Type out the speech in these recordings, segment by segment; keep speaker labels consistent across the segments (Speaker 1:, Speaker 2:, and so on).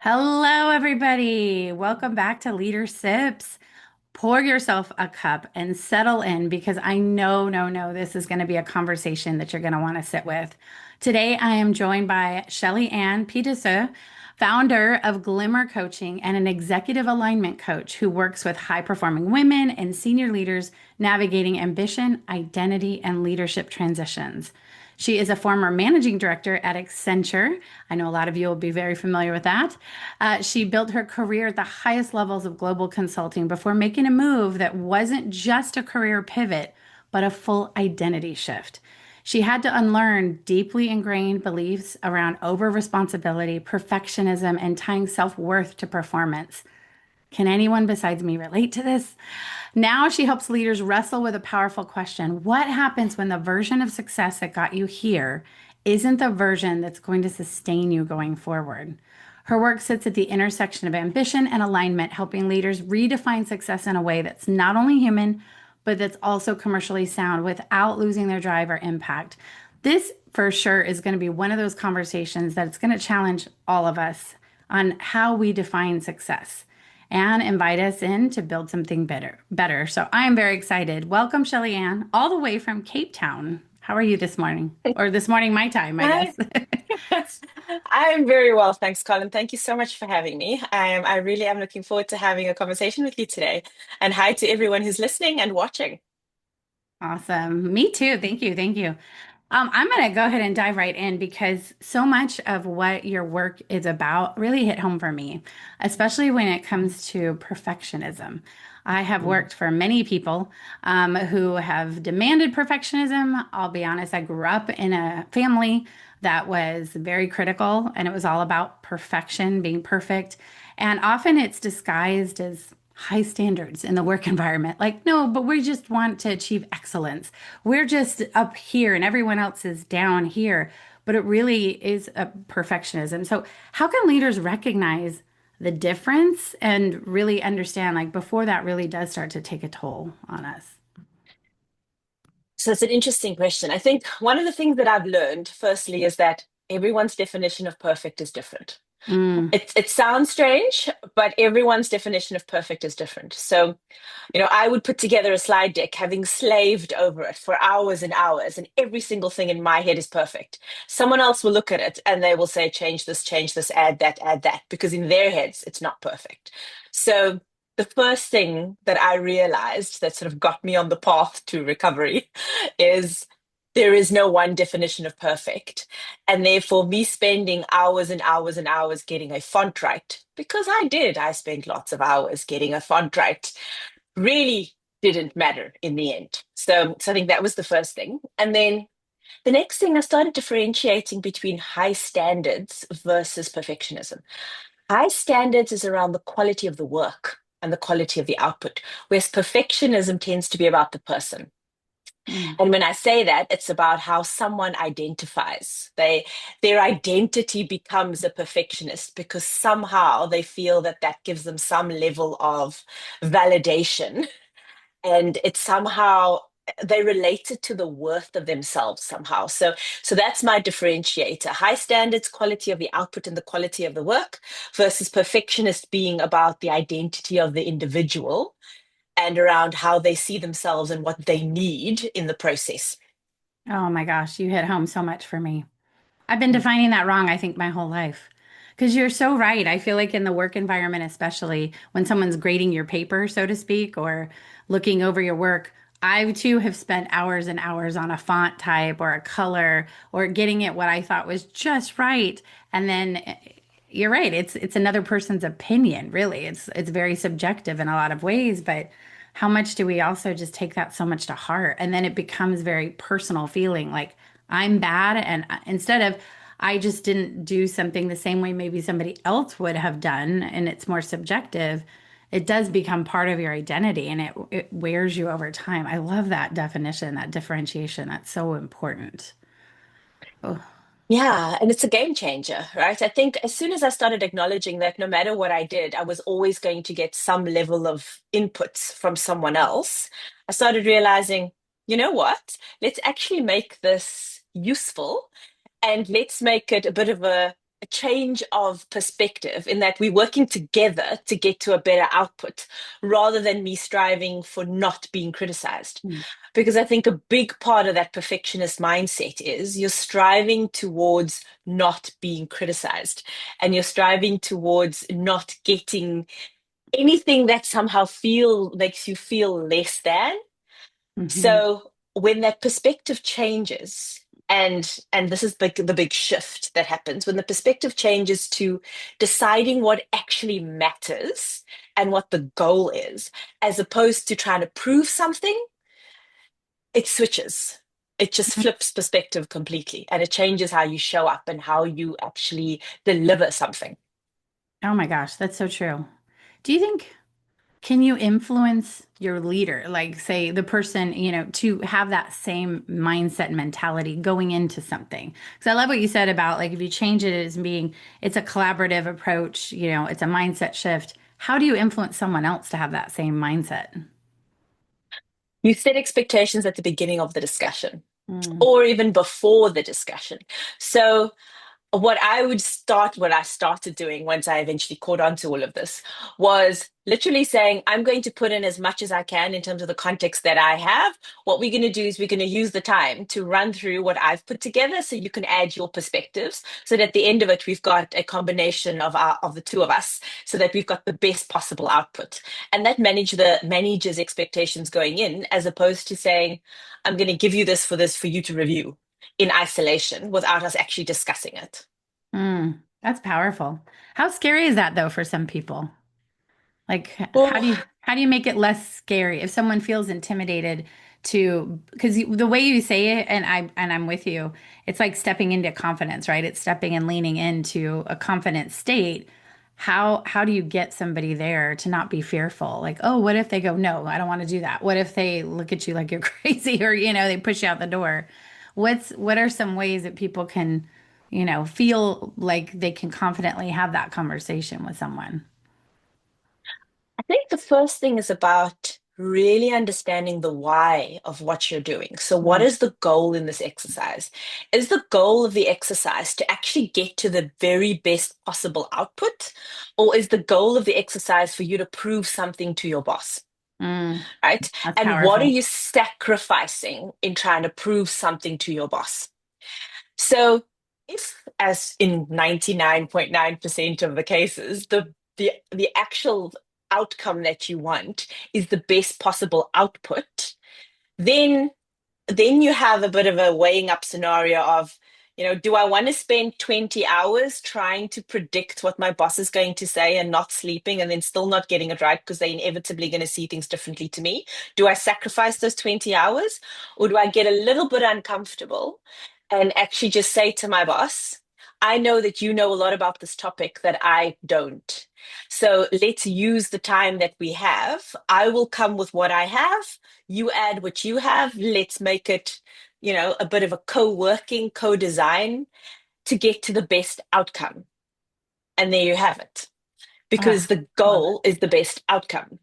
Speaker 1: Hello, everybody. Welcome back to LeaderSips. Pour yourself a cup and settle in because I know, this is going to be a conversation that you're going to want to sit with. Today, I am joined by Shelley-Ann Pieterse, founder of Glimmer Coaching and an executive alignment coach who works with high performing women and senior leaders navigating ambition, identity, and leadership transitions. She is a former managing director at Accenture. I know a lot of you will be very familiar with that. She built her career at the highest levels of global consulting before making a move that wasn't just a career pivot, but a full identity shift. She had to unlearn deeply ingrained beliefs around over responsibility, perfectionism, and tying self worth to performance. Can anyone besides me relate to this? Now she helps leaders wrestle with a powerful question. What happens when the version of success that got you here isn't the version that's going to sustain you going forward? Her work sits at the intersection of ambition and alignment, helping leaders redefine success in a way that's not only human, but that's also commercially sound without losing their drive or impact. This, for sure, is going to be one of those conversations that's going to challenge all of us on how we define success and invite us in to build something better. So I am very excited. Welcome, Shelley-Ann, all the way from Cape Town. How are you this morning? Or this morning, my time, I
Speaker 2: Hi.
Speaker 1: guess.
Speaker 2: I'm very well, thanks, Colin. Thank you so much for having me. I really am looking forward to having a conversation with you today. And hi to everyone who's listening and watching.
Speaker 1: Awesome. Me too. Thank you. Thank you. I'm going to go ahead and dive right in because so much of what your work is about really hit home for me, especially when it comes to perfectionism. I have
Speaker 2: Mm.
Speaker 1: worked for many people who have demanded perfectionism. I'll be honest, I grew up in a family that was very critical and it was all about perfection, being perfect. And often it's disguised as high standards in the work environment. Like, no, but we just want to achieve excellence. We're just up here and everyone else is down here. But it really is a perfectionism. So, how can leaders recognize the difference and really understand, like, before that really does start to take a toll on us?
Speaker 2: So it's an interesting question. I think one of the things that I've learned, firstly, is that everyone's definition of perfect is different.
Speaker 1: Mm.
Speaker 2: It sounds strange, but everyone's definition of perfect is different. So I would put together a slide deck having slaved over it for hours and hours, and every single thing in my head is perfect. Someone else will look at it and they will say, change this, add that, because in their heads, it's not perfect. So the first thing that I realized that sort of got me on the path to recovery is there is no one definition of perfect. And therefore, me spending hours and hours and hours getting a font right, because I spent lots of hours getting a font right really didn't matter in the end. So I think that was the first thing. And then the next thing, I started differentiating between high standards versus perfectionism. High standards is around the quality of the work and the quality of the output, whereas perfectionism tends to be about the person.
Speaker 1: Mm.
Speaker 2: And when I say that, it's about how someone identifies. Their identity becomes a perfectionist because somehow they feel that that gives them some level of validation, and it's somehow they relate it to the worth of themselves somehow. So that's my differentiator: high standards, quality of the output and the quality of the work, versus perfectionist being about the identity of the individual and around how they see themselves and what they need in the process.
Speaker 1: Oh my gosh, you hit home so much for me. I've been defining that wrong, I think, my whole life. Because you're so right. I feel like in the work environment, especially when someone's grading your paper, so to speak, or looking over your work, I too have spent hours and hours on a font type or a color or getting it what I thought was just right. And then you're right. It's another person's opinion, really. It's very subjective in a lot of ways, but how much do we also just take that so much to heart? And then it becomes very personal feeling like I'm bad. And instead of I just didn't do something the same way maybe somebody else would have done, and it's more subjective, it does become part of your identity and it wears you over time. I love that definition, that differentiation. That's so important. Oh,
Speaker 2: Yeah, and it's a game changer, right? I think as soon as I started acknowledging that no matter what I did, I was always going to get some level of inputs from someone else, I started realizing, you know what? Let's actually make this useful, and let's make it a bit of a a change of perspective in that we're working together to get to a better output rather than me striving for not being criticized.
Speaker 1: Mm.
Speaker 2: Because I think a big part of that perfectionist mindset is you're striving towards not being criticized and you're striving towards not getting anything that somehow feel makes you feel less than.
Speaker 1: Mhm.
Speaker 2: So when that perspective changes, and this is the big shift that happens when the perspective changes to deciding what actually matters and what the goal is, as opposed to trying to prove something, it switches. It just flips perspective completely, and it changes how you show up and how you actually deliver something.
Speaker 1: Oh my gosh, that's so true. Do you think can you influence your leader, like say the person, to have that same mindset and mentality going into something? Because I love what you said about like if you change it as being it's a collaborative approach, it's a mindset shift. How do you influence someone else to have that same mindset?
Speaker 2: You set expectations at the beginning of the discussion
Speaker 1: Mm.
Speaker 2: or even before the discussion. So what I started doing once I eventually caught on to all of this was literally saying, I'm going to put in as much as I can in terms of the context that I have. What we're going to do is we're going to use the time to run through what I've put together so you can add your perspectives. So that at the end of it, we've got a combination of the two of us so that we've got the best possible output. And that manages expectations going in, as opposed to saying, I'm going to give you this for you to review in isolation without us actually discussing it.
Speaker 1: That's powerful. How scary is that though for some people? Like,
Speaker 2: Well,
Speaker 1: how do you make it less scary if someone feels intimidated to because the way you say it, and I'm with you, it's like stepping into confidence, right? It's stepping and leaning into a confident state. How do you get somebody there to not be fearful? Like, oh, what if they go, no, I don't want to do that? What if they look at you like you're crazy or they push you out the door? What are some ways that people can, feel like they can confidently have that conversation with someone?
Speaker 2: I think the first thing is about really understanding the why of what you're doing. So, what is the goal in this exercise? Is the goal of the exercise to actually get to the very best possible output? Or is the goal of the exercise for you to prove something to your boss?
Speaker 1: Mm,
Speaker 2: Right?
Speaker 1: that's
Speaker 2: And what are
Speaker 1: powerful.
Speaker 2: you sacrificing in trying to prove something to your boss? So, if, as in 99.9% of the cases, the actual outcome that you want is the best possible output, then you have a bit of a weighing up scenario of, do I want to spend 20 hours trying to predict what my boss is going to say and not sleeping and then still not getting it right because they're inevitably going to see things differently to me? Do I sacrifice those 20 hours or do I get a little bit uncomfortable and actually just say to my boss, I know that you know a lot about this topic that I don't. So let's use the time that we have. I will come with what I have. You add what you have. Let's make it, a bit of a co-working, co-design to get to the best outcome. And there you have it. Because
Speaker 1: Ah,
Speaker 2: the
Speaker 1: love it.
Speaker 2: goal is the best outcome.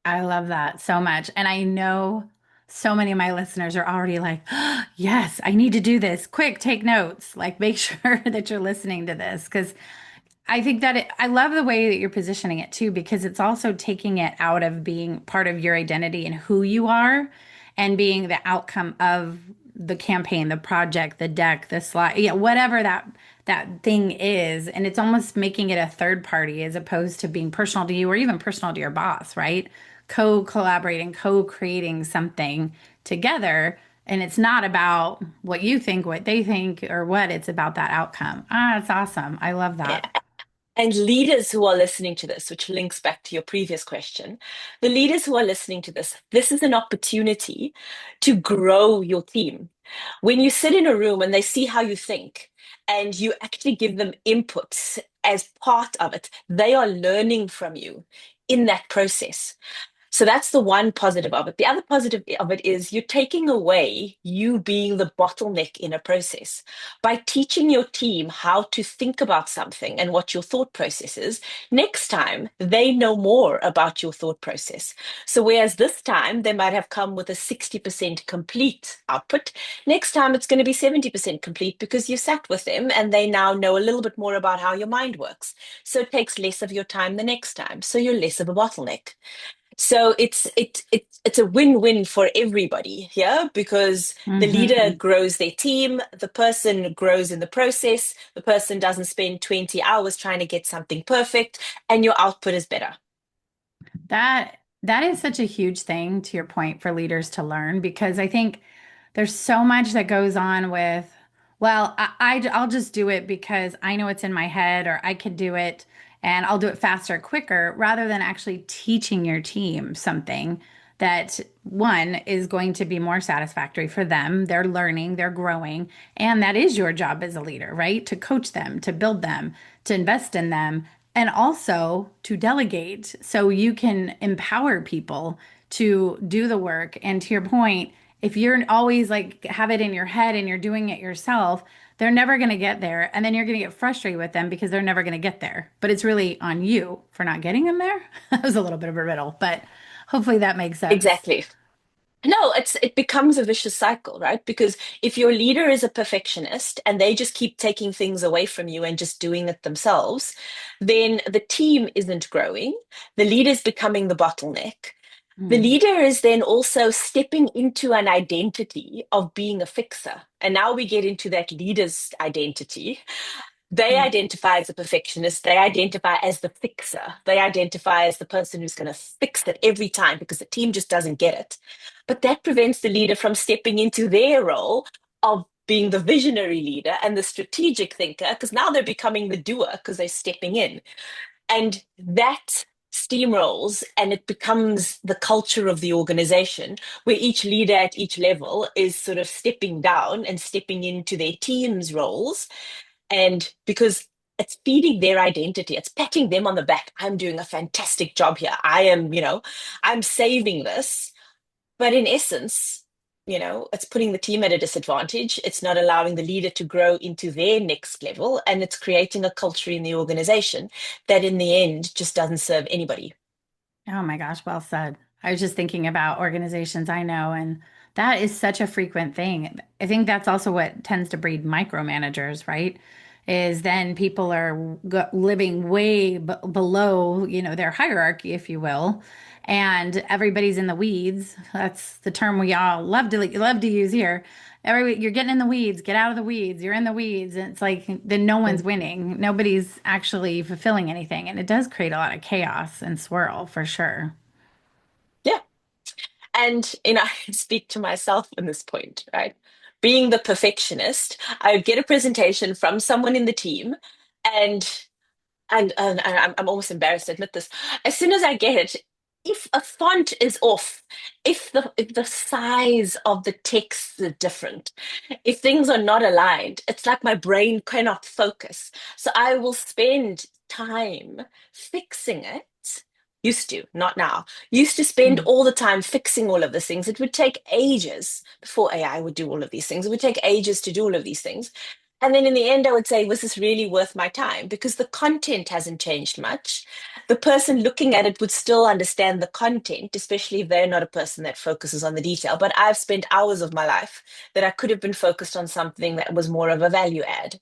Speaker 1: I love that so much. And I know so many of my listeners are already like, yes, I need to do this. Quick, take notes. Like, make sure that you're listening to this because I think that I love the way that you're positioning it too, because it's also taking it out of being part of your identity and who you are and being the outcome of the campaign, the project, the deck, the slide, whatever that thing is. And it's almost making it a third party as opposed to being personal to you or even personal to your boss, right? Co-collaborating, co-creating something together. And it's not about what you think, what they think, or what it's about that outcome. Ah, it's awesome. I love
Speaker 2: Yeah.
Speaker 1: that.
Speaker 2: And leaders who are listening to this, which links back to your previous question, the leaders who are listening to this is an opportunity to grow your team. When you sit in a room and they see how you think and you actually give them inputs as part of it, they are learning from you in that process. So that's the one positive of it. The other positive of it is you're taking away you being the bottleneck in a process. By teaching your team how to think about something and what your thought process is, next time they know more about your thought process. So whereas this time they might have come with a 60% complete output, next time it's going to be 70% complete because you sat with them and they now know a little bit more about how your mind works. So it takes less of your time the next time. So you're less of a bottleneck. So it's a win-win for everybody here because the leader
Speaker 1: Hmm.
Speaker 2: grows their team, the person grows in the process, the person doesn't spend 20 hours trying to get something perfect, and your output is better.
Speaker 1: That is such a huge thing to your point for leaders to learn because I think there's so much that goes on with, well, I'll just do it because I know it's in my head or I can do it and I'll do it faster, quicker, rather than actually teaching your team something that one is going to be more satisfactory for them. They're learning, they're growing, and that is your job as a leader, right? To coach them, to build them, to invest in them, and also to delegate so you can empower people to do the work. And to your point, if you're always like have it in your head and you're doing it yourself, they're never going to get there. And then you're going to get frustrated with them because they're never going to get there. But it's really on you for not getting them there. That was a little bit of a riddle, but hopefully that makes sense.
Speaker 2: Exactly. No, it becomes a vicious cycle, right? Because if your leader is a perfectionist and they just keep taking things away from you and just doing it themselves, then the team isn't growing. The leader's becoming the bottleneck. The
Speaker 1: Mm,
Speaker 2: leader is then also stepping into an identity of being a fixer. And now we get into that leader's identity. They
Speaker 1: mm.
Speaker 2: identify as a perfectionist. They identify as the fixer. They identify as the person who's going to fix it every time because the team just doesn't get it. But that prevents the leader from stepping into their role of being the visionary leader and the strategic thinker because now they're becoming the doer because they're stepping in. And that steamrolls and it becomes the culture of the organization where each leader at each level is sort of stepping down and stepping into their team's roles and because it's feeding their identity, it's patting them on the back. I'm doing a fantastic job here. I am, I'm saving this. But in essence, it's putting the team at a disadvantage. It's not allowing the leader to grow into their next level. And it's creating a culture in the organization that in the end just doesn't serve anybody.
Speaker 1: Oh my gosh, well said. I was just thinking about organizations I know, and that is such a frequent thing. I think that's also what tends to breed micromanagers, right? Is then people are living way below, their hierarchy, if you will, and everybody's in the weeds. That's the term we all love to use here. You're getting in the weeds, get out of the weeds, you're in the weeds. And it's like then no one's
Speaker 2: Mm.
Speaker 1: winning. Nobody's actually fulfilling anything. And it does create a lot of chaos and swirl for sure.
Speaker 2: Yeah. And, I speak to myself in this point, right? Being the perfectionist, I would get a presentation from someone in the team and and I'm almost embarrassed to admit this. As soon as I get it, if a font is off, if the size of the text is different, if things are not aligned, it's like my brain cannot focus. So I will spend time fixing it. Used to, not now. Used to spend
Speaker 1: Mm.
Speaker 2: all the time fixing all of these things. It would take ages before AI would do all of these things. It would take ages to do all of these things. And then in the end, I would say, was this really worth my time? Because the content hasn't changed much. The person looking at it would still understand the content, especially if they're not a person that focuses on the detail. But I've spent hours of my life that I could have been focused on something that was more of a value add.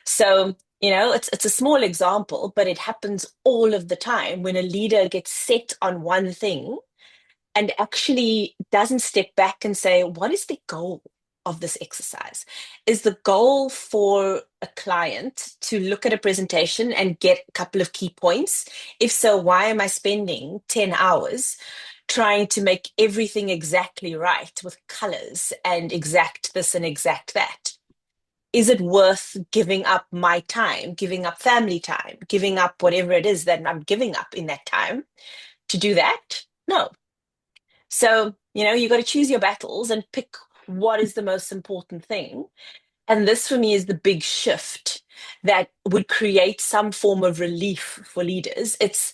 Speaker 2: So, it's a small example, but it happens all of the time when a leader gets set on one thing and actually doesn't step back and say, what is the goal of this exercise? Is the goal for a client to look at a presentation and get a couple of key points? If so, why am I spending 10 hours trying to make everything exactly right with colors and exact this and exact that? Is it worth giving up my time, giving up family time, giving up whatever it is that I'm giving up in that time to do that? No. So, you got to choose your battles and pick what is the most important thing. And this for me is the big shift that would create some form of relief for leaders. It's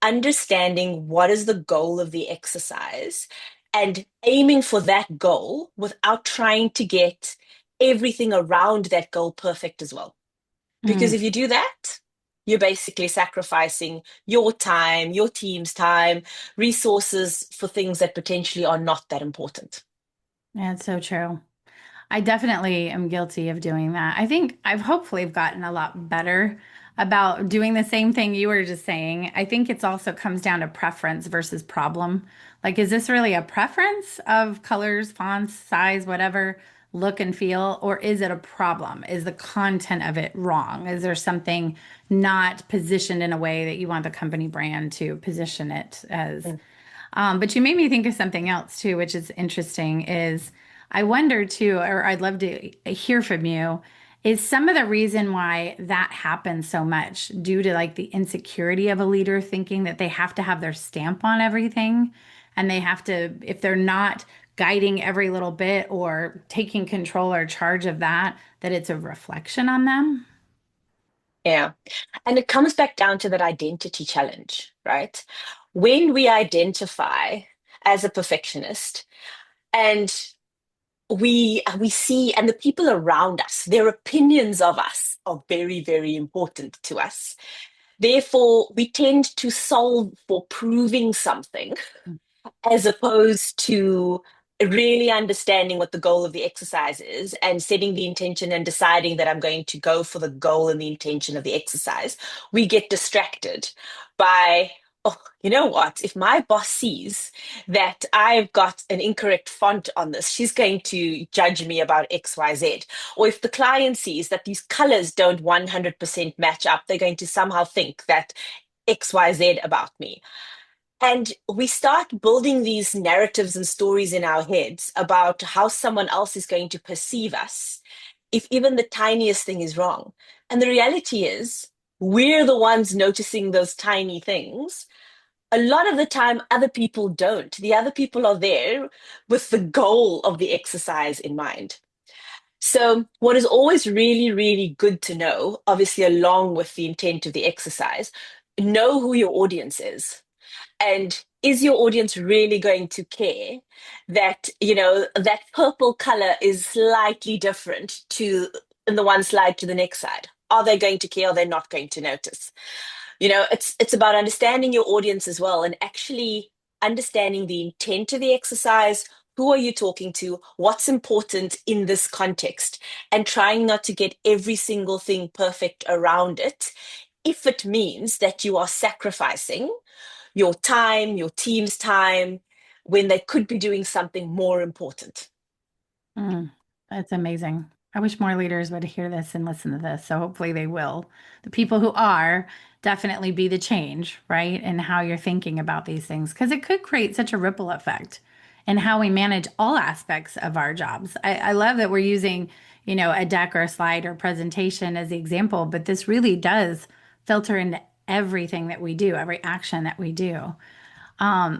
Speaker 2: understanding what is the goal of the exercise and aiming for that goal without trying to get everything around that goal perfect as well. Because
Speaker 1: Mm.
Speaker 2: if you do that, you're basically sacrificing your time, your team's time, resources for things that potentially are not that important.
Speaker 1: Yeah, it's so true. I definitely am guilty of doing that. I think I've hopefully gotten a lot better about doing the same thing you were just saying. I think it's also comes down to preference versus problem. Like, is this really a preference of colors, fonts, size, whatever, look and feel, or is it a problem? Is the content of it wrong? Is there something not positioned in a way that you want the company brand to position it as? But you made me think of something else too, which is interesting, is I wonder too, or I'd love to hear from you, is some of the reason why that happens so much due to like the insecurity of a leader thinking that they have to have their stamp on everything and they have to, if they're not guiding every little bit or taking control or charge of that, that it's a reflection on them?
Speaker 2: Yeah. And it comes back down to that identity challenge, right? When we identify as a perfectionist and we see and the people around us, their opinions of us are very, very important to us. Therefore, we tend to solve for proving something as opposed to really understanding what the goal of the exercise is and setting the intention and deciding that I'm going to go for the goal and the intention of the exercise, we get distracted by, oh, you know what? If my boss sees that I've got an incorrect font on this, she's going to judge me about XYZ. Or if the client sees that these colors don't 100% match up, they're going to somehow think that XYZ about me. And we start building these narratives and stories in our heads about how someone else is going to perceive us if even the tiniest thing is wrong. And the reality is, we're the ones noticing those tiny things. A lot of the time, other people don't. The other people are there with the goal of the exercise in mind. So, what is always really, really good to know, obviously, along with the intent of the exercise, know who your audience is. And is your audience really going to care that, that purple color is slightly different to in the one slide to the next slide? Are they going to care? Are they not going to notice? It's about understanding your audience as well and actually understanding the intent of the exercise. Who are you talking to? What's important in this context? And trying not to get every single thing perfect around it if it means that you are sacrificing your time, your team's time, when they could be doing something more important.
Speaker 1: Mm, that's amazing. I wish more leaders would hear this and listen to this. So hopefully they will. The people who are definitely be the change, right? And how you're thinking about these things, because it could create such a ripple effect in how we manage all aspects of our jobs. I love that we're using, a deck or a slide or presentation as the example, but this really does filter into everything that we do, every action that we do.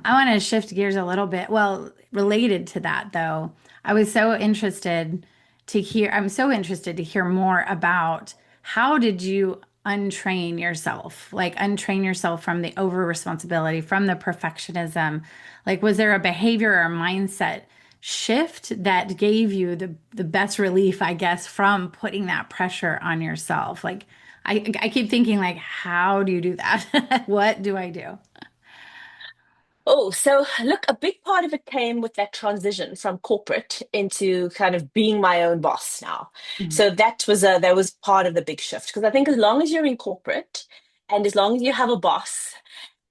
Speaker 1: I want to shift gears a little bit. Well, related to that, though, I'm so interested to hear more about how did you untrain yourself? Like untrain yourself from the over responsibility, from the perfectionism. Like, was there a behavior or mindset shift that gave you the best relief, I guess, from putting that pressure on yourself? Like, I keep thinking, like, how do you do that? What do I do?
Speaker 2: Oh, so look, a big part of it came with that transition from corporate into kind of being my own boss now.
Speaker 1: Mm,
Speaker 2: So that was part of the big shift because I think as long as you're in corporate and as long as you have a boss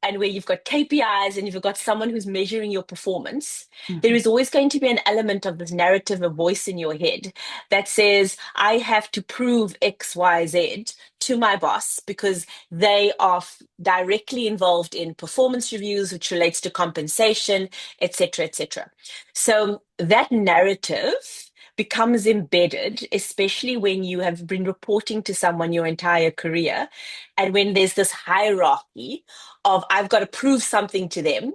Speaker 2: and where you've got KPIs and you've got someone who's measuring your performance, there
Speaker 1: mhm,
Speaker 2: is always going to be an element of this narrative, a voice in your head that says, I have to prove XYZ to my boss because they are directly involved in performance reviews, which relates to compensation, etc., etc. So that narrative becomes embedded, especially when you have been reporting to someone your entire career. And when there's this hierarchy of I've got to prove something to them,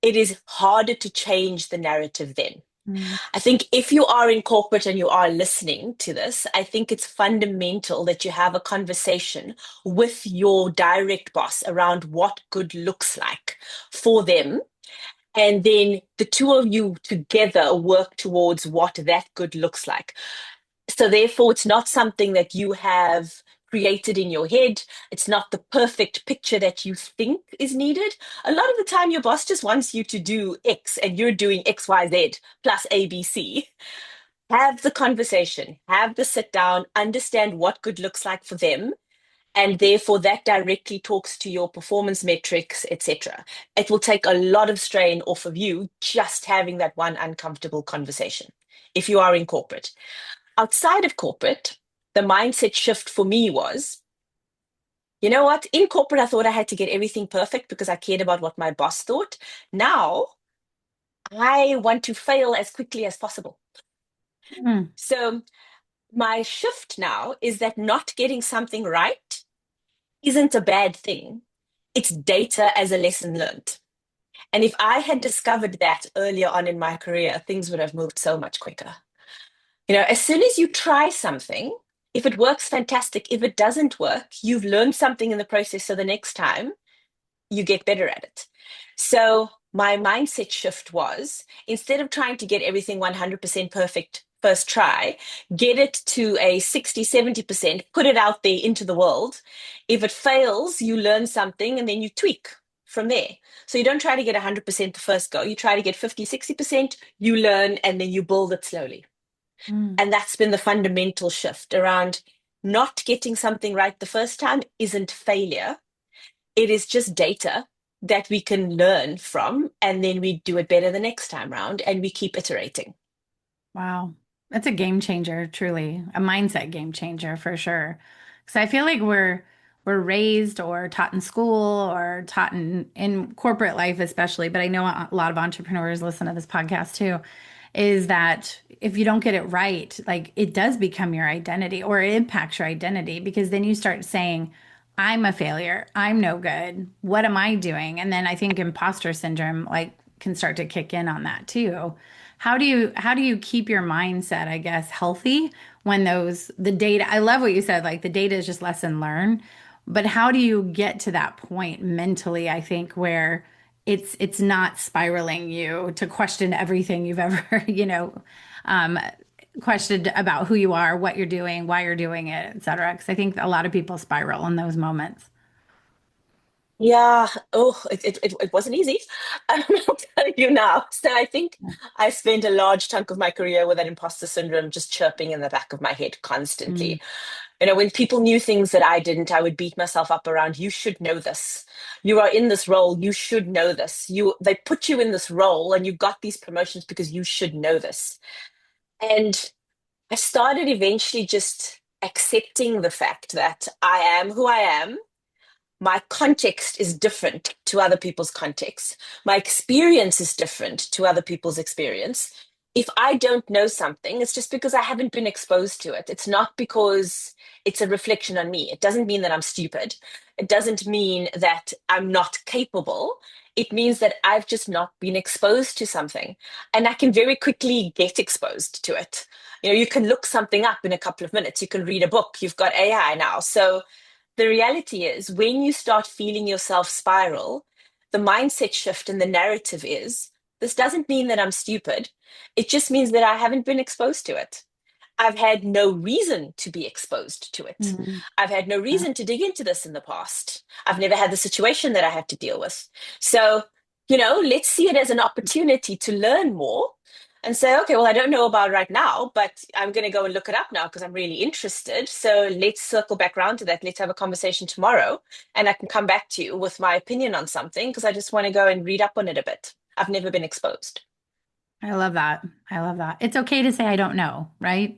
Speaker 2: it is harder to change the narrative then.
Speaker 1: Mm.
Speaker 2: I think if you are in corporate and you are listening to this, I think it's fundamental that you have a conversation with your direct boss around what good looks like for them. And then the two of you together work towards what that good looks like. So therefore, it's not something that you have created in your head. It's not the perfect picture that you think is needed. A lot of the time, your boss just wants you to do X and you're doing X, Y, Z plus ABC. Have the conversation, have the sit down, understand what good looks like for them. And therefore, that directly talks to your performance metrics, etc. It will take a lot of strain off of you just having that one uncomfortable conversation if you are in corporate. Outside of corporate, the mindset shift for me was, you know what? In corporate, I thought I had to get everything perfect because I cared about what my boss thought. Now, I want to fail as quickly as possible.
Speaker 1: Mm.
Speaker 2: So, my shift now is that not getting something right isn't a bad thing. It's data as a lesson learned. And if I had discovered that earlier on in my career, things would have moved so much quicker. As soon as you try something, if it works, fantastic. If it doesn't work, you've learned something in the process. So the next time you get better at it. So my mindset shift was instead of trying to get everything 100% perfect first try, get it to a 60, 70%, put it out there into the world. If it fails, you learn something and then you tweak from there. So you don't try to get 100% the first go. You try to get 50, 60%, you learn, and then you build it slowly.
Speaker 1: Mm.
Speaker 2: And that's been the fundamental shift around not getting something right the first time isn't failure. It is just data that we can learn from, and then we do it better the next time round, and we keep iterating.
Speaker 1: Wow. That's a game changer, truly. A mindset game changer for sure. Because I feel like we're raised or taught in school or taught in corporate life especially, but I know a lot of entrepreneurs listen to this podcast too, is that if you don't get it right, like it does become your identity or it impacts your identity because then you start saying, I'm a failure. I'm no good. What am I doing? And then I think imposter syndrome like can start to kick in on that too. How do you keep your mindset, I guess, healthy when the data, I love what you said, like the data is just lesson learned, but how do you get to that point mentally, I think, where it's not spiraling you to question everything you've ever, um, questioned about who you are, what you're doing, why you're doing it, et cetera. Because I think a lot of people spiral in those moments.
Speaker 2: Yeah. Oh, it wasn't easy. I'll tell you now. So I think I spent a large chunk of my career with that imposter syndrome just chirping in the back of my head
Speaker 1: Mm.
Speaker 2: constantly. When people knew things that I didn't, I would beat myself up around, you should know this. You are in this role, you should know this. They put you in this role and you got these promotions because you should know this. And I started eventually just accepting the fact that I am who I am. My context is different to other people's context. My experience is different to other people's experience. If I don't know something, it's just because I haven't been exposed to it. It's not because it's a reflection on me. It doesn't mean that I'm stupid. It doesn't mean that I'm not capable. It means that I've just not been exposed to something. And I can very quickly get exposed to it. You can look something up in a couple of minutes. You can read a book. You've got AI now. So the reality is, when you start feeling yourself spiral, the mindset shift and the narrative is this doesn't mean that I'm stupid. It just means that I haven't been exposed to it. I've had no reason to be exposed to it.
Speaker 1: Mm.
Speaker 2: I've had no
Speaker 1: Yeah.
Speaker 2: reason to dig into this in the past. I've never had the situation that I have to deal with. So, let's see it as an opportunity to learn more and say, okay, well, I don't know about it right now, but I'm going to go and look it up now because I'm really interested. So let's circle back around to that. Let's have a conversation tomorrow and I can come back to you with my opinion on something because I just want to go and read up on it a bit. I've never been exposed.
Speaker 1: I love that. I love that. It's okay to say I don't know, right?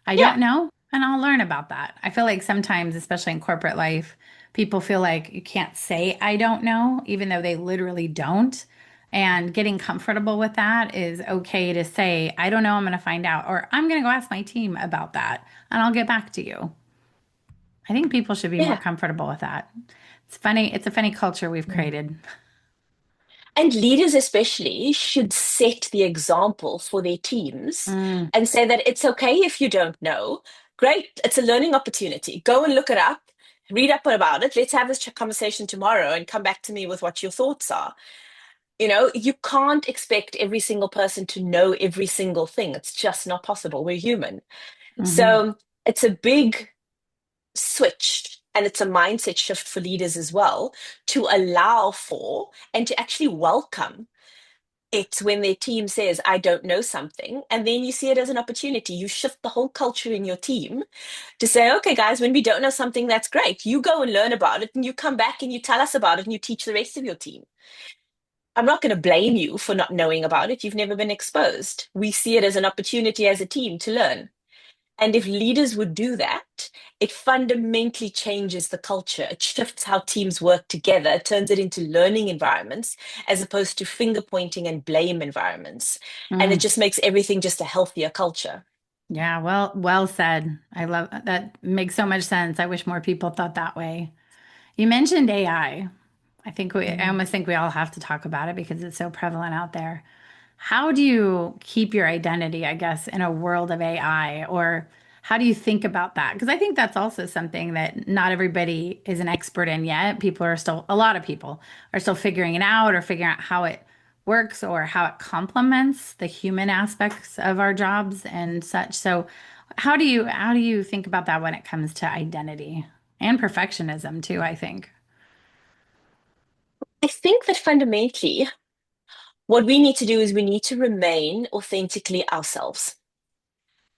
Speaker 1: I
Speaker 2: Yeah.
Speaker 1: don't know, and I'll learn about that. I feel like sometimes, especially in corporate life, people feel like you can't say I don't know, even though they literally don't. And getting comfortable with that is okay to say, I don't know, I'm going to find out, or I'm going to go ask my team about that, and I'll get back to you. I think people should be more
Speaker 2: Yeah.
Speaker 1: comfortable with that. It's funny. It's a funny culture we've
Speaker 2: Mm.
Speaker 1: created.
Speaker 2: And leaders, especially, should set the example for their teams
Speaker 1: Mm,
Speaker 2: and say that it's okay if you don't know. Great, it's a learning opportunity. Go and look it up, read up about it. Let's have this conversation tomorrow and come back to me with what your thoughts are. You can't expect every single person to know every single thing. It's just not possible. We're human.
Speaker 1: hmm
Speaker 2: So it's a big switch and it's a mindset shift for leaders as well to allow for and to actually welcome it when their team says, I don't know something. And then you see it as an opportunity. You shift the whole culture in your team to say, okay, guys, when we don't know something, that's great. You go and learn about it and you come back and you tell us about it and you teach the rest of your team. I'm not going to blame you for not knowing about it. You've never been exposed. We see it as an opportunity as a team to learn. And if leaders would do that, it fundamentally changes the culture. It shifts how teams work together, it turns it into learning environments as opposed to finger pointing and blame environments. And it
Speaker 1: mm.
Speaker 2: just makes everything just a healthier culture.
Speaker 1: Yeah, well said. I love that. Makes so much sense. I wish more people thought that way. You mentioned AI. I
Speaker 2: Mm.
Speaker 1: almost think we all have to talk about it because it's so prevalent out there. How do you keep your identity, I guess, in a world of AI? Or how do you think about that? Because I think that's also something that not everybody is an expert in yet. A lot of people are still figuring it out or figuring out how it works or how it complements the human aspects of our jobs and such. So how do you think about that when it comes to identity and perfectionism too, I think.
Speaker 2: I think that fundamentally, what we need to do is we need to remain authentically ourselves.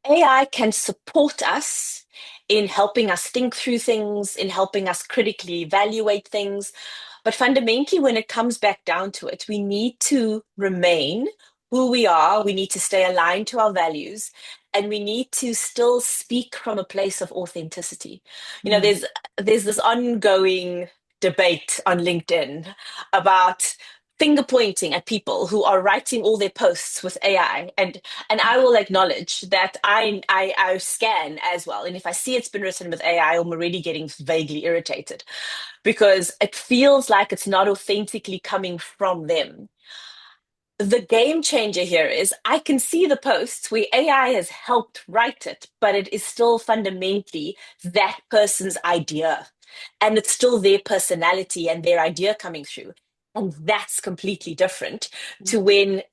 Speaker 2: AI can support us in helping us think through things, in helping us critically evaluate things. But fundamentally, when it comes back down to it, we need to remain who we are. We need to stay aligned to our values. And we need to still speak from a place of authenticity. You know,
Speaker 1: Mm.
Speaker 2: there's this ongoing debate on LinkedIn about finger pointing at people who are writing all their posts with AI. And I will acknowledge that I scan as well. And if I see it's been written with AI, I'm already getting vaguely irritated because it feels like it's not authentically coming from them. The game changer here is I can see the posts where AI has helped write it, but it is still fundamentally that person's idea. And it's still their personality and their idea coming through. And that's completely different to when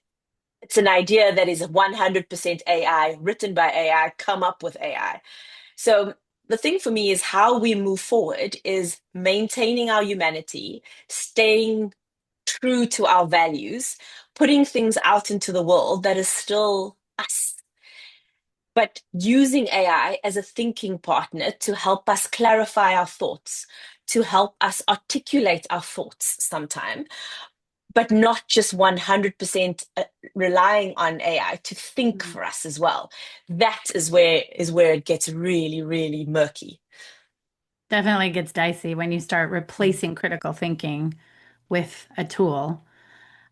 Speaker 2: it's an idea that is 100% AI, written by AI, come up with AI. So the thing for me is how we move forward is maintaining our humanity, staying true to our values, putting things out into the world that is still us, but using AI as a thinking partner to help us clarify our thoughts, to help us articulate our thoughts sometime, but not just 100% relying on AI to think
Speaker 1: Mm.
Speaker 2: for us as well. That is where it gets really, really murky.
Speaker 1: Definitely gets dicey when you start
Speaker 2: Mm.
Speaker 1: replacing critical thinking with a tool.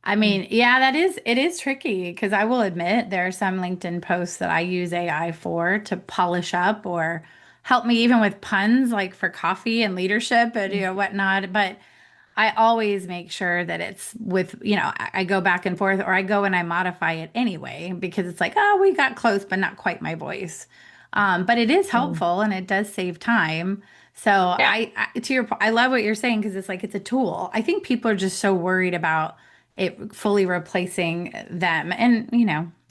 Speaker 1: I
Speaker 2: Mm.
Speaker 1: mean, yeah, it is tricky because I will admit there are some LinkedIn posts that I use AI for to polish up or help me even with puns like for coffee and leadership and whatnot. But I always make sure that it's with, I go back and forth or I go and I modify it anyway because it's like, oh, we got close, but not quite my voice. But it is
Speaker 2: Mm.
Speaker 1: helpful and it does save time. So
Speaker 2: Yeah.
Speaker 1: I love what you're saying because it's like it's a tool. I think people are just so worried about it fully replacing them. And,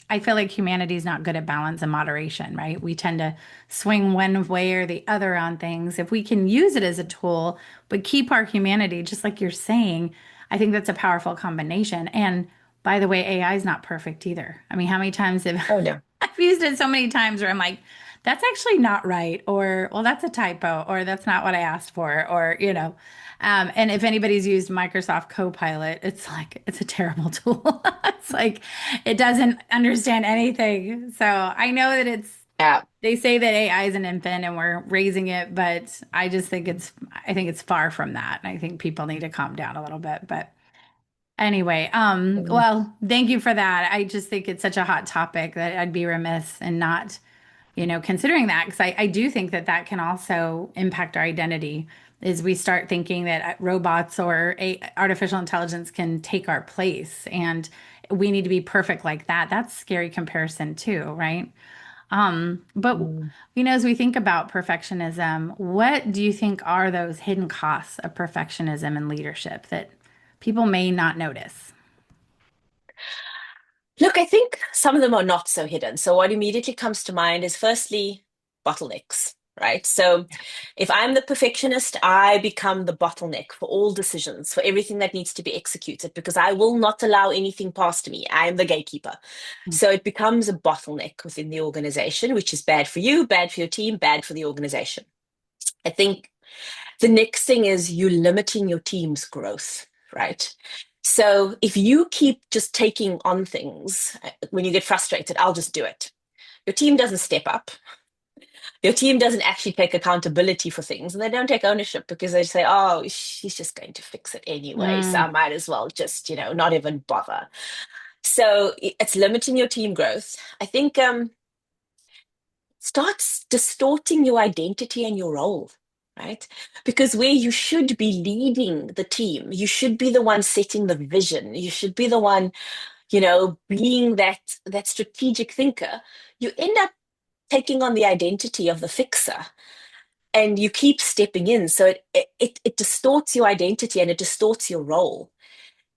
Speaker 1: I feel like humanity is not good at balance and moderation, right? We tend to swing one way or the other on things. If we can use it as a tool, but keep our humanity, just like you're saying, I think that's a powerful combination. And by the way, AI is not perfect either. I mean, how many times have
Speaker 2: Oh no.
Speaker 1: I've used it so many times where I'm like, that's actually not right, or well, that's a typo, or that's not what I asked for, and if anybody's used Microsoft Copilot, it's like it's a terrible tool. It's like it doesn't understand anything. So I know that
Speaker 2: Yeah.
Speaker 1: they say that AI is an infant and we're raising it, but I think it's far from that. I think people need to calm down a little bit. But anyway,
Speaker 2: Mm.
Speaker 1: well, thank you for that. I just think it's such a hot topic that I'd be remiss in not considering that because I do think that that can also impact our identity is we start thinking that robots or artificial intelligence can take our place and we need to be perfect like that. That's scary comparison too, right? But
Speaker 2: Mm.
Speaker 1: as we think about perfectionism, what do you think are those hidden costs of perfectionism in leadership that people may not notice?
Speaker 2: Look, I think some of them are not so hidden. So, what immediately comes to mind is firstly, bottlenecks, right? So, if I'm the perfectionist, I become the bottleneck for all decisions, for everything that needs to be executed, because I will not allow anything past me. I am the gatekeeper. So, it becomes a bottleneck within the organization, which is bad for you, bad for your team, bad for the organization. I think the next thing is you limiting your team's growth, right? So if you keep just taking on things, when you get frustrated, I'll just do it. Your team doesn't step up. Your team doesn't actually take accountability for things, and they don't take ownership because they say, oh, she's just going to fix it anyway. So I
Speaker 1: Mm,
Speaker 2: might as well just, not even bother. So it's limiting your team growth. I think starts distorting your identity and your role, right? Because where you should be leading the team, you should be the one setting the vision, you should be the one, being that strategic thinker. You end up taking on the identity of the fixer, and you keep stepping in. So it distorts your identity and it distorts your role.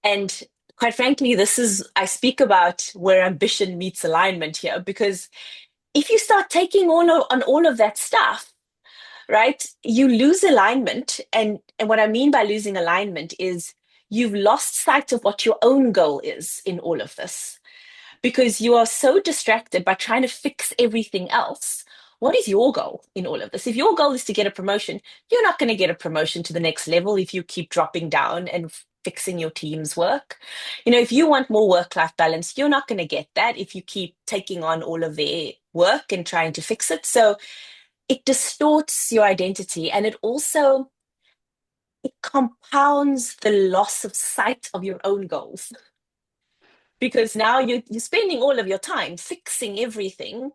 Speaker 2: And quite frankly, this is, I speak about where ambition meets alignment here, because if you start taking on all of that stuff, right, you lose alignment. And what I mean by losing alignment is you've lost sight of what your own goal is in all of this, because you are so distracted by trying to fix everything else. What is your goal in all of this? If your goal is to get a promotion, you're not going to get a promotion to the next level if you keep dropping down and fixing your team's work. If you want more work-life balance, you're not going to get that if you keep taking on all of their work and trying to fix it. So it distorts your identity, and it compounds the loss of sight of your own goals, because now you're spending all of your time fixing everything.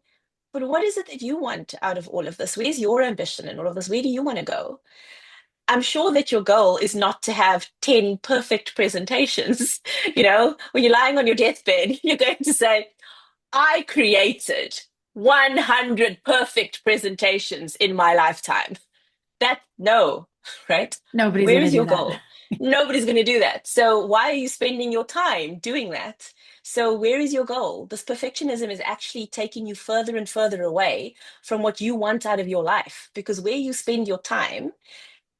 Speaker 2: But what is it that you want out of all of this? Where's your ambition in all of this? Where do you want to go? I'm sure that your goal is not to have 10 perfect presentations. When you're lying on your deathbed, you're going to say, I created 100 perfect presentations in my lifetime. No, right?
Speaker 1: nobody's
Speaker 2: Where
Speaker 1: going to
Speaker 2: is
Speaker 1: do
Speaker 2: your
Speaker 1: that.
Speaker 2: goal? Nobody's going to do that. So why are you spending your time doing that? So where is your goal? This perfectionism is actually taking you further and further away from what you want out of your life, because where you spend your time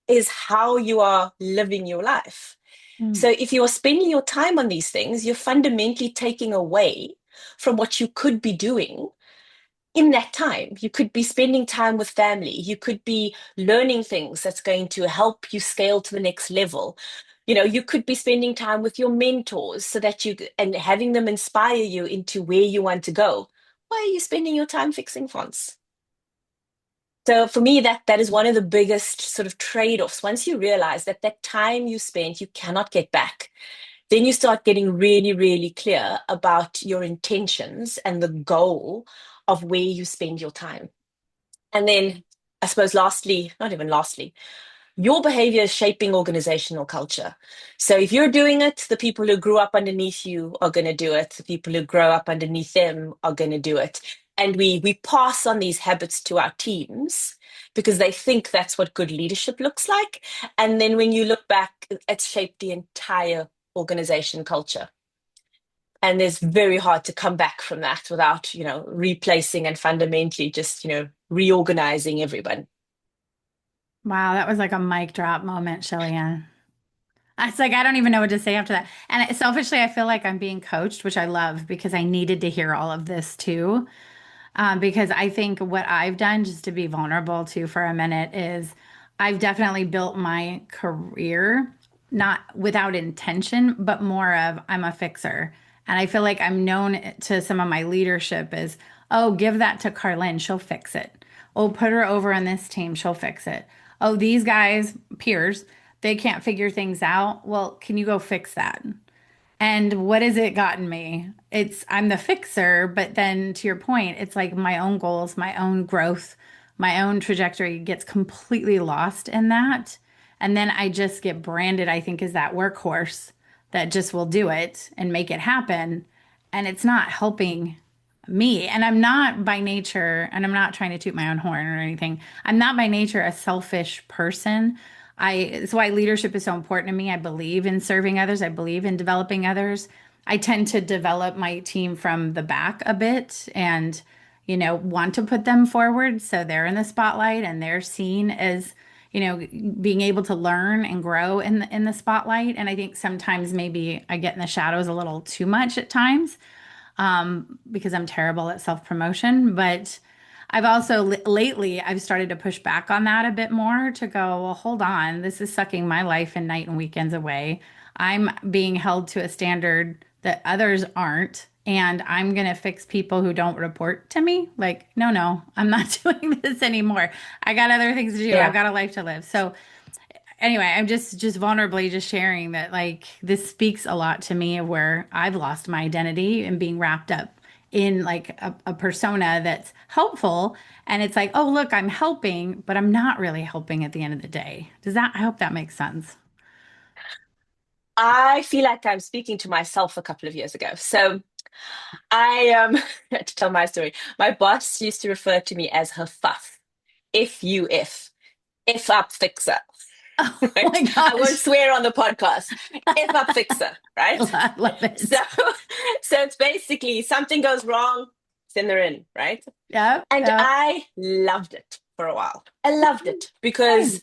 Speaker 2: is how you are living your life.
Speaker 1: Mm.
Speaker 2: So if you are spending your time on these things, you're fundamentally taking away from what you could be doing in that time. You could be spending time with family. You could be learning things that's going to help you scale to the next level. You could be spending time with your mentors so that and having them inspire you into where you want to go. Why are you spending your time fixing fonts? So for me, that is one of the biggest sort of trade-offs. Once you realize that that time you spent, you cannot get back, then you start getting really, really clear about your intentions and the goal of where you spend your time. And then, I suppose, lastly, not even lastly, your behavior is shaping organizational culture. So if you're doing it, the people who grew up underneath you are going to do it. The people who grow up underneath them are going to do it. And we pass on these habits to our teams because they think that's what good leadership looks like. And then when you look back, it's shaped the entire organization culture. And it's very hard to come back from that without, replacing and fundamentally just, reorganizing everyone.
Speaker 1: Wow, that was like a mic drop moment, Shelley-Ann. It's like I don't even know what to say after that. And selfishly, I feel like I'm being coached, which I love because I needed to hear all of this too. Because I think what I've done, just to be vulnerable to for a minute, is I've definitely built my career not without intention, but more of I'm a fixer. And I feel like I'm known to some of my leadership as, oh, give that to Carlin, she'll fix it. Oh, put her over on this team, she'll fix it. Oh, these guys, peers, they can't figure things out. Well, can you go fix that? And what has it gotten me? I'm the fixer, but then to your point, it's like my own goals, my own growth, my own trajectory gets completely lost in that. And then I just get branded, I think, as that workhorse that just will do it and make it happen. And it's not helping me. And I'm not by nature, and I'm not trying to toot my own horn or anything. I'm not by nature a selfish person. It's why leadership is so important to me. I believe in serving others. I believe in developing others. I tend to develop my team from the back a bit and, want to put them forward so they're in the spotlight and they're seen as, being able to learn and grow in the spotlight. And I think sometimes maybe I get in the shadows a little too much at times because I'm terrible at self promotion. But I've also lately I've started to push back on that a bit more to go, well, hold on, this is sucking my life and night and weekends away. I'm being held to a standard that others aren't. And I'm going to fix people who don't report to me. Like, no, no, I'm not doing this anymore. I got other things to do. I've
Speaker 2: Yeah.
Speaker 1: got a life to live. So anyway, I'm just vulnerably just sharing that like this speaks a lot to me of where I've lost my identity and being wrapped up in like a persona that's helpful. And it's like, oh, look, I'm helping, but I'm not really helping at the end of the day. I hope that makes sense.
Speaker 2: I feel like I'm speaking to myself a couple of years ago. So I to tell my story. My boss used to refer to me as her fuff. If up fixer,
Speaker 1: Oh
Speaker 2: right?
Speaker 1: my
Speaker 2: I won't
Speaker 1: gosh.
Speaker 2: swear on the podcast. If up fixer, right?
Speaker 1: I love
Speaker 2: So
Speaker 1: it.
Speaker 2: so it's basically something goes wrong, send her in, right?
Speaker 1: Yep.
Speaker 2: And
Speaker 1: Yep.
Speaker 2: I loved it for a while. I loved it because
Speaker 1: Nice.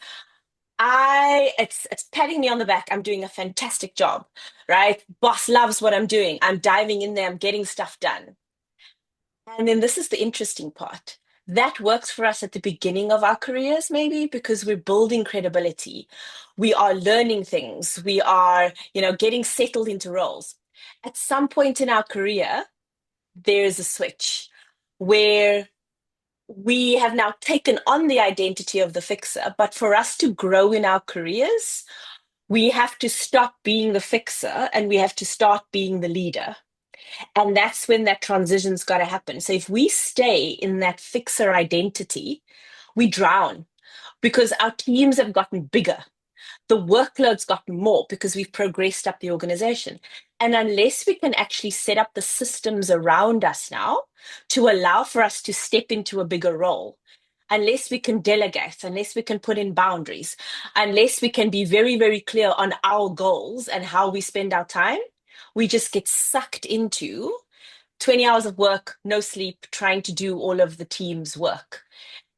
Speaker 2: it's patting me on the back. I'm doing a fantastic job, right? Boss loves what I'm doing. I'm diving in there, I'm getting stuff done. And then this is the interesting part. That works for us at the beginning of our careers, maybe because we're building credibility. We are learning things. We are, getting settled into roles. At some point in our career, there's a switch where we have now taken on the identity of the fixer. But for us to grow in our careers, we have to stop being the fixer and we have to start being the leader. And that's when that transition's got to happen. So if we stay in that fixer identity, we drown because our teams have gotten bigger. The workload's gotten more because we've progressed up the organization. And unless we can actually set up the systems around us now to allow for us to step into a bigger role, unless we can delegate, unless we can put in boundaries, unless we can be very, very clear on our goals and how we spend our time, we just get sucked into 20 hours of work, no sleep, trying to do all of the team's work.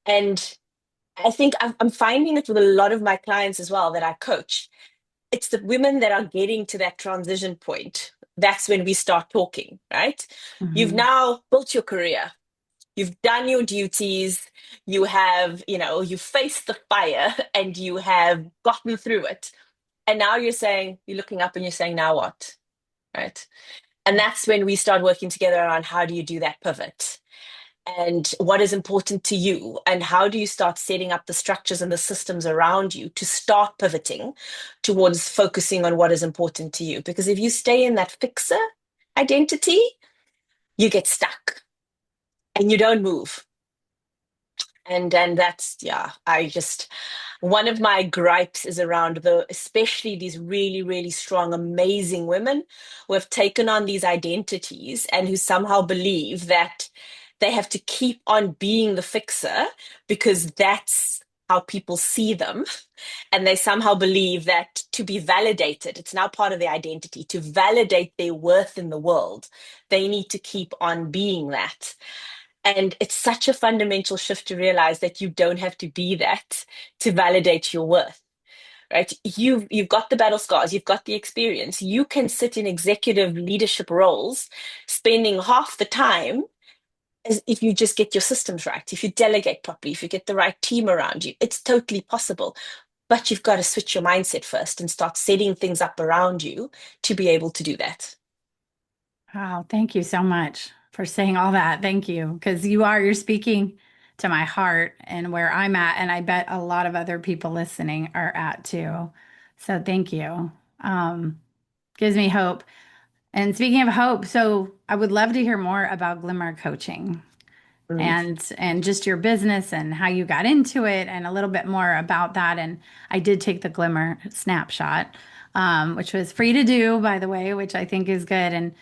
Speaker 2: And I think I'm finding it with a lot of my clients as well that I coach. It's the women that are getting to that transition point. That's when we start talking, right? You've
Speaker 1: Mhm.
Speaker 2: now built your career. You've done your duties. You have, you faced the fire and you have gotten through it. And now you're looking up and you're saying, now what? Right. And that's when we start working together on how do you do that pivot and what is important to you and how do you start setting up the structures and the systems around you to start pivoting towards focusing on what is important to you. Because if you stay in that fixer identity, you get stuck and you don't move. And that's, yeah, I just, one of my gripes is around especially these really, really strong, amazing women who have taken on these identities and who somehow believe that they have to keep on being the fixer because that's how people see them. And they somehow believe that to be validated, it's now part of their identity, to validate their worth in the world, they need to keep on being that. And it's such a fundamental shift to realize that you don't have to be that to validate your worth, right? You've got the battle scars, you've got the experience. You can sit in executive leadership roles, spending half the time as if you just get your systems right, if you delegate properly, if you get the right team around you. It's totally possible. But you've got to switch your mindset first and start setting things up around you to be able to do that.
Speaker 1: Wow, thank you so much for saying all that. Thank you. Because you're speaking to my heart and where I'm at. And I bet a lot of other people listening are at too. So thank you. Um, Gives me hope. And speaking of hope, so I would love to hear more about Glimmer Coaching.
Speaker 2: Mm.
Speaker 1: and just your business and how you got into it and a little bit more about that. And I did take the Glimmer snapshot, which was free to do, by the way, which I think is good. And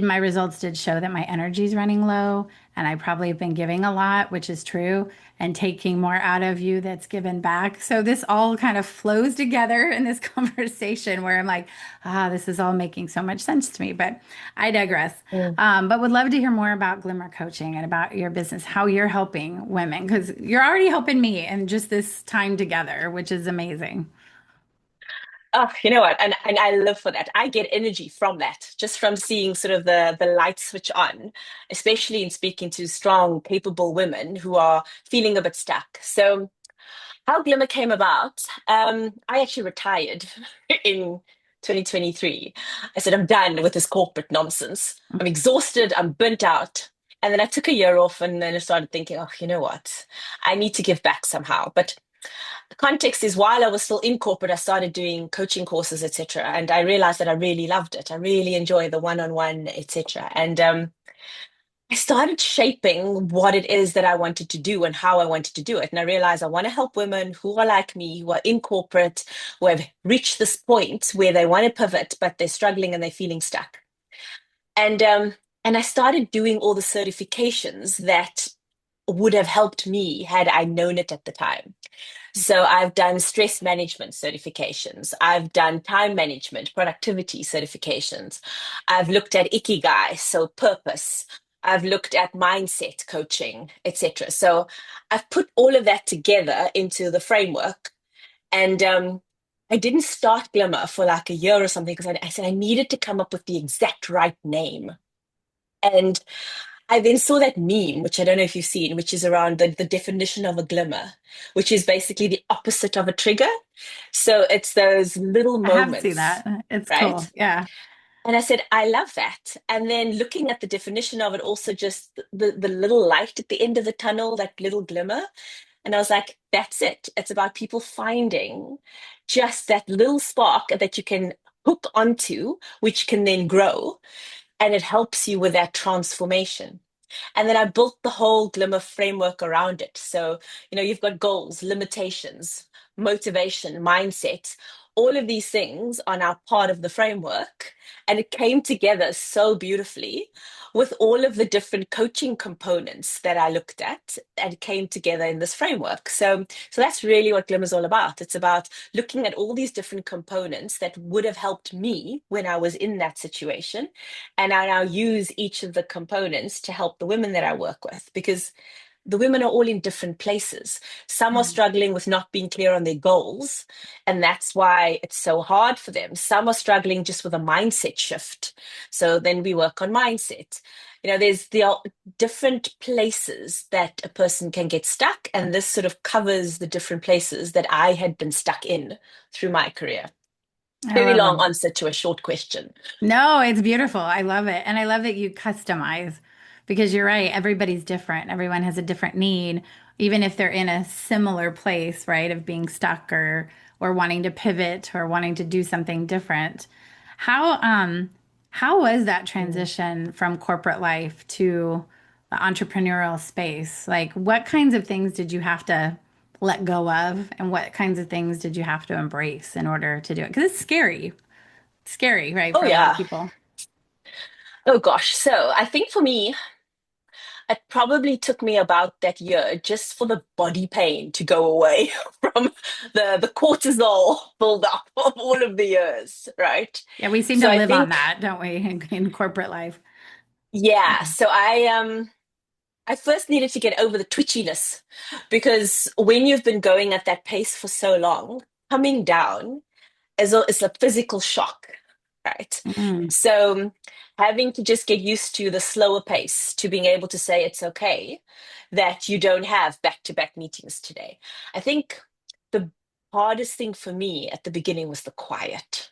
Speaker 1: my results did show that my energy is running low and I probably have been giving a lot, which is true, and taking more out of you that's given back. So this all kind of flows together in this conversation where I'm like, this is all making so much sense to me. But I digress.
Speaker 2: Mm.
Speaker 1: But would love to hear more about Glimmer Coaching and about your business, how you're helping women, because you're already helping me and just this time together, which is amazing.
Speaker 2: Oh, you know what? And I live for that. I get energy from that, just from seeing sort of the light switch on, especially in speaking to strong, capable women who are feeling a bit stuck. So how Glimmer came about, I actually retired in 2023. I said, I'm done with this corporate nonsense. I'm exhausted, I'm burnt out. And then I took a year off and then I started thinking, oh, you know what? I need to give back somehow. But the context is while I was still in corporate, I started doing coaching courses, etc. And I realized that I really loved it. I really enjoy the one-on-one, etc. And I started shaping what it is that I wanted to do and how I wanted to do it. And I realized I want to help women who are like me, who are in corporate, who have reached this point where they want to pivot, but they're struggling and they're feeling stuck. And um, and I started doing all the certifications that would have helped me had I known it at the time. So I've done stress management certifications. I've done time management, productivity certifications. I've looked at ikigai, so purpose. I've looked at mindset coaching, etc. So I've put all of that together into the framework. And I didn't start Glimmer for like a year or something because I said I needed to come up with the exact right name. And I then saw that meme, which I don't know if you've seen, which is around the definition of a glimmer, which is basically the opposite of a trigger. So it's those little
Speaker 1: I have seen
Speaker 2: moments,
Speaker 1: that. It's cool.
Speaker 2: right?
Speaker 1: Yeah.
Speaker 2: And I said, I love that. And then looking at the definition of it, also just the little light at the end of the tunnel, that little glimmer. And I was like, that's it. It's about people finding just that little spark that you can hook onto, which can then grow. And it helps you with that transformation. And then I built the whole Glimmer framework around it. So, you've got goals, limitations, motivation, mindset. All of these things are now part of the framework. And it came together so beautifully with all of the different coaching components that I looked at and came together in this framework. So that's really what Glimmer is all about. It's about looking at all these different components that would have helped me when I was in that situation, and I now use each of the components to help the women that I work with because the women are all in different places. Some are
Speaker 1: Mm.
Speaker 2: struggling with not being clear on their goals, and that's why it's so hard for them. Some are struggling just with a mindset shift. So then we work on mindset. There are different places that a person can get stuck, and this sort of covers the different places that I had been stuck in through my career.
Speaker 1: I
Speaker 2: Very
Speaker 1: love
Speaker 2: long
Speaker 1: them.
Speaker 2: answer to a short question.
Speaker 1: No, it's beautiful. I love it. And I love that you customize because you're right. Everybody's different. Everyone has a different need, even if they're in a similar place, right, of being stuck or wanting to pivot or wanting to do something different. How was that
Speaker 2: Mm.
Speaker 1: transition from corporate life to the entrepreneurial space? Like what kinds of things did you have to let go of and what kinds of things did you have to embrace in order to do it? Because it's scary, right,
Speaker 2: Oh,
Speaker 1: for a lot of
Speaker 2: yeah.
Speaker 1: people.
Speaker 2: Oh gosh. So I think for me, it probably took me about that year just for the body pain to go away from the cortisol buildup of all of the years, right?
Speaker 1: Yeah, we seem to
Speaker 2: So I
Speaker 1: live on
Speaker 2: think,
Speaker 1: that, don't we, in corporate life?
Speaker 2: yeah. So I first needed to get over the twitchiness because when you've been going at that pace for so long, coming down is a physical shock, right?
Speaker 1: Mm,
Speaker 2: So having to just get used to the slower pace, to being able to say it's okay that you don't have back-to-back meetings today. I think the hardest thing for me at the beginning was the quiet.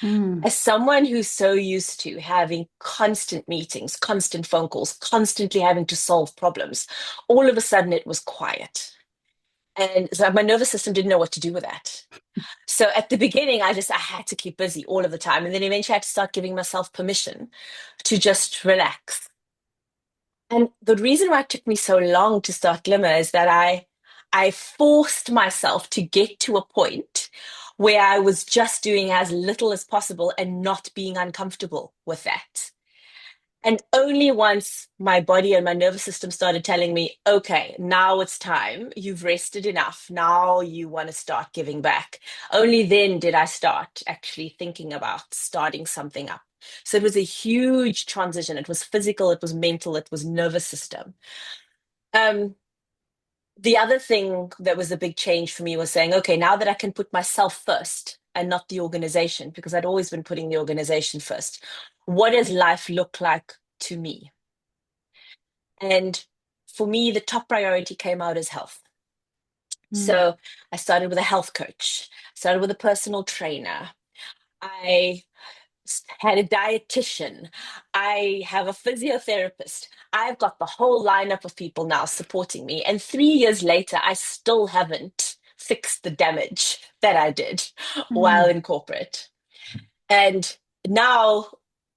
Speaker 1: mm,
Speaker 2: As someone who's so used to having constant meetings, constant phone calls, constantly having to solve problems, all of a sudden it was quiet. And so my nervous system didn't know what to do with that. So at the beginning, I had to keep busy all of the time. And then eventually I had to start giving myself permission to just relax. And the reason why it took me so long to start Glimmer is that I forced myself to get to a point where I was just doing as little as possible and not being uncomfortable with that. And only once my body and my nervous system started telling me, okay, now it's time. You've rested enough. Now you want to start giving back. Only then did I start actually thinking about starting something up. So it was a huge transition. It was physical, it was mental, it was nervous system. Um, the other thing that was a big change for me was saying, okay, now that I can put myself first and not the organization, because I'd always been putting the organization first, what does life look like to me? And for me, the top priority came out as health.
Speaker 1: Mm.
Speaker 2: So I started with a health coach, started with a personal trainer. I had a dietitian. I have a physiotherapist. I've got the whole lineup of people now supporting me. And 3 years later, I still haven't fixed the damage that I did while
Speaker 1: Mm.
Speaker 2: in corporate. And now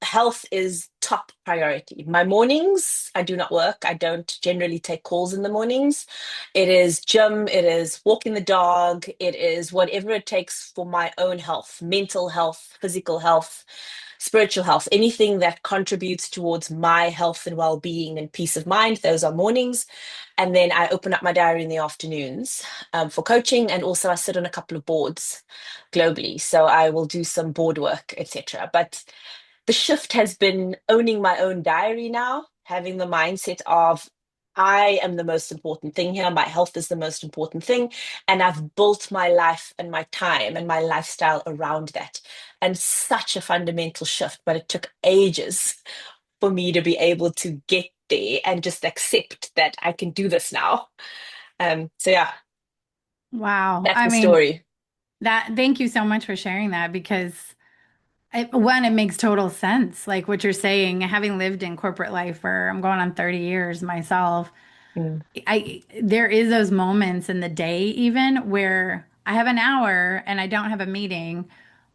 Speaker 2: health is top priority. My mornings, I do not work. I don't generally take calls in the mornings. It is gym, it is walking the dog, it is whatever it takes for my own health, mental health, physical health, spiritual health, anything that contributes towards my health and well-being and peace of mind. Those are mornings. And then I open up my diary in the afternoons for coaching. And also I sit on a couple of boards globally. So I will do some board work, etc. But the shift has been owning my own diary now, having the mindset of I am the most important thing here. My health is the most important thing. And I've built my life and my time and my lifestyle around that. And such a fundamental shift, but it took ages for me to be able to get there and just accept that I can do this now. So yeah,
Speaker 1: Wow.
Speaker 2: that's
Speaker 1: I
Speaker 2: the
Speaker 1: mean,
Speaker 2: story.
Speaker 1: thank you so much for sharing that because it makes total sense. Like what you're saying, having lived in corporate life for I'm going on 30 years myself,
Speaker 2: Mm,
Speaker 1: there is those moments in the day even where I have an hour and I don't have a meeting.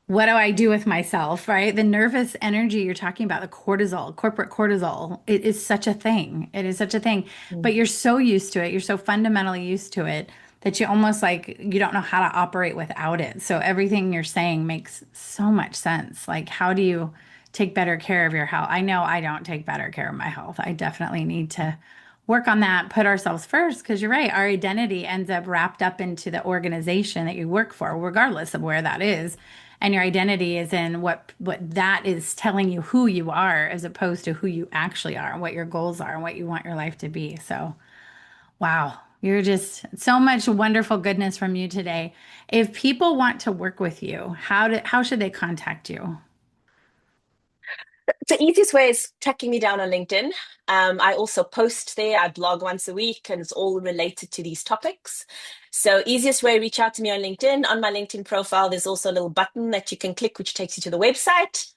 Speaker 1: What do I do with myself, right? The nervous energy you're talking about, the cortisol, corporate cortisol, it is such a thing. It is such a thing.
Speaker 2: mm,
Speaker 1: But you're so used to it. You're so fundamentally used to it that you almost like you don't know how to operate without it. So everything you're saying makes so much sense. Like, how do you take better care of your health? I know I don't take better care of my health. I definitely need to work on that, put ourselves first, because you're right. Our identity ends up wrapped up into the organization that you work for, regardless of where that is. And your identity is in what that is telling you who you are, as opposed to who you actually are and what your goals are and what you want your life to be. So, wow, you're just so much wonderful goodness from you today. If people want to work with you, how should they contact you?
Speaker 2: the easiest way is tracking me down on LinkedIn. I also post there. I blog once a week, and it's all related to these topics. So, easiest way, reach out to me on LinkedIn. On my LinkedIn profile, there's also a little button that you can click, which takes you to the website.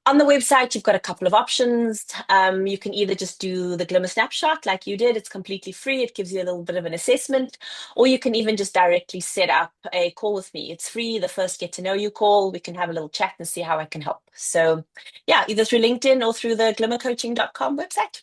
Speaker 2: On the website, you've got a couple of options. You can either just do the Glimmer snapshot like you did. It's completely free. It gives you a little bit of an assessment. Or you can even just directly set up a call with me. It's free, the first get to know you call. We can have a little chat and see how I can help. So, yeah, either through LinkedIn or through the glimmercoaching.com website.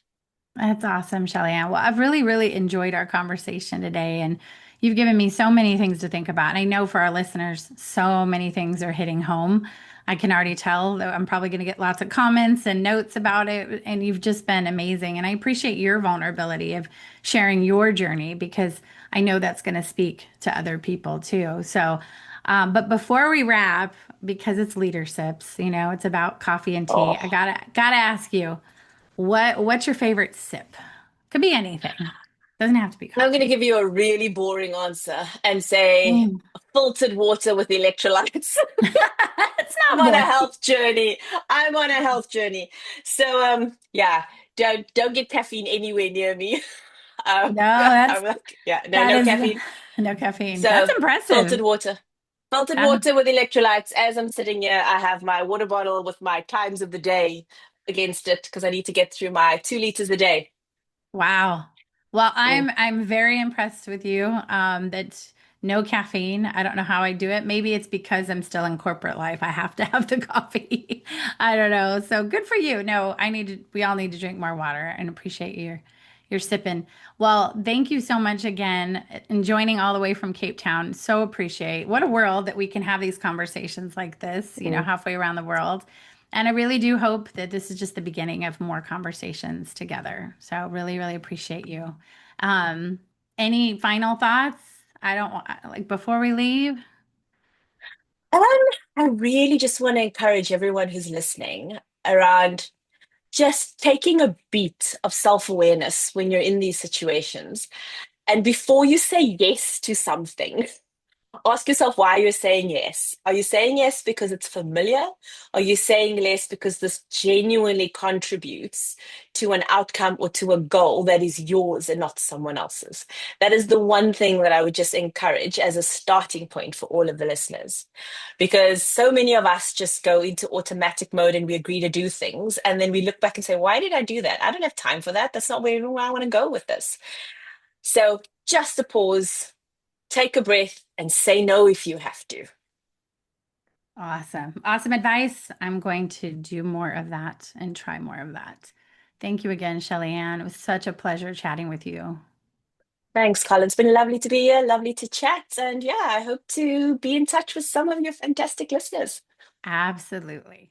Speaker 1: That's awesome, Shelley-Ann. Well, I've really, really enjoyed our conversation today, and you've given me so many things to think about. And I know for our listeners, so many things are hitting home. I can already tell that I'm probably going to get lots of comments and notes about it. And you've just been amazing. And I appreciate your vulnerability of sharing your journey because I know that's going to speak to other people too. So, but before we wrap, because it's leaderships, it's about coffee and tea. I
Speaker 2: Oh,
Speaker 1: gotta ask you. What's your favorite sip? Could be anything. Doesn't have to be
Speaker 2: I'm going to
Speaker 1: coffee.
Speaker 2: give you a really boring answer and say
Speaker 1: Mm.
Speaker 2: filtered water with electrolytes.
Speaker 1: It's
Speaker 2: I'm
Speaker 1: not
Speaker 2: on a
Speaker 1: boring.
Speaker 2: health journey. I'm on a health journey. So yeah, don't get caffeine anywhere near me. Um,
Speaker 1: No, that's
Speaker 2: I'm like, yeah, no,
Speaker 1: that
Speaker 2: no
Speaker 1: is
Speaker 2: caffeine.
Speaker 1: no caffeine. That's
Speaker 2: So filtered
Speaker 1: impressive.
Speaker 2: water. Filtered
Speaker 1: That,
Speaker 2: water with electrolytes. As I'm sitting here, I have my water bottle with my times of the day against it because I need to get through my 2 liters a day.
Speaker 1: wow. Well,
Speaker 2: Mm.
Speaker 1: I'm very impressed with you. That no caffeine. I don't know how I do it. Maybe it's because I'm still in corporate life. I have to have the coffee. I don't know. So good for you. No, we all need to drink more water and appreciate your sipping. Well, thank you so much again and joining all the way from Cape Town. So appreciate what a world that we can have these conversations like this,
Speaker 2: Mm.
Speaker 1: halfway around the world. And I really do hope that this is just the beginning of more conversations together. So really, really appreciate you. Um, any final thoughts? I don't like before we leave.
Speaker 2: Um, I really just want to encourage everyone who's listening around just taking a beat of self-awareness when you're in these situations. And before you say yes to something, ask yourself why you're saying yes. Are you saying yes because it's familiar? Are you saying yes because this genuinely contributes to an outcome or to a goal that is yours and not someone else's? That is the one thing that I would just encourage as a starting point for all of the listeners. Because so many of us just go into automatic mode and we agree to do things. And then we look back and say, why did I do that? I don't have time for that. That's not where I want to go with this. So just a pause, take a breath, and say no if you have to.
Speaker 1: Awesome. Awesome advice. I'm going to do more of that and try more of that. Thank you again, Shelley-Ann. It was such a pleasure chatting with you.
Speaker 2: Thanks, Colin. It's been lovely to be here, lovely to chat. And yeah, I hope to be in touch with some of your fantastic listeners.
Speaker 1: Absolutely.